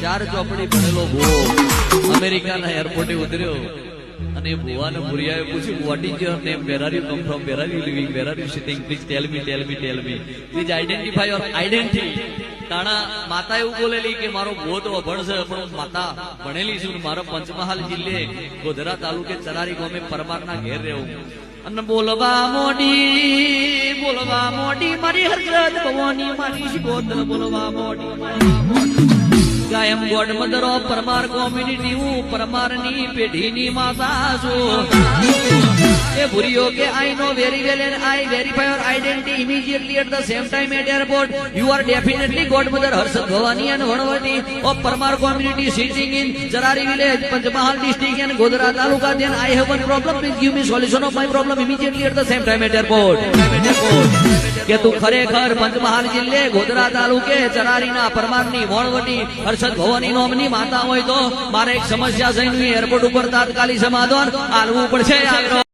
4 ચોપડી ભણેલો ભૂવો અમેરિકાના એરપોર્ટે ઉતર્યો અને ભુવાને ભુરિયાએ પૂછ્યું, what is your name, where are you come from, where are you living, where are you sitting, please tell me please identify your identity. તાણા માતા એવું બોલેલી કે મારો ભૂવો તો અભણ છે પણ હું માતા ભણેલી છું, મારો પંચમહાલ જિલ્લે ગોધરા તાલુકે ચરારી ગામે પરમારના ઘેર રહેવું. અને બોલવા મોડી મારી હરકત ભવાની મારી શિકોતર, બોલવા મોડી કાયમ god mother of Parmar community, હું પરમારની પેઢીની માતા છું. એ ભૂરીઓ કે I know very well and I verify your identity immediately at the same time at airport. You are definitely god mother Harshad Bhavani and વણવટી of Parmar community sitting in Charari village, Panchmahal district and Godhra taluka. Then I have one problem, please give me solution of my problem immediately at the same time at airport. કે તું ખરેખર પંચમહાલ જિલ્લે ગોધરા તાલુકે ચરારીના પરમારની વણવટી હર્ષદ ભવાની નોમની માતા હોય તો મારે એક સમસ્યા છે, એરપોર્ટ ઉપર તાત્કાલિક સમાધાન આલવું પડશે.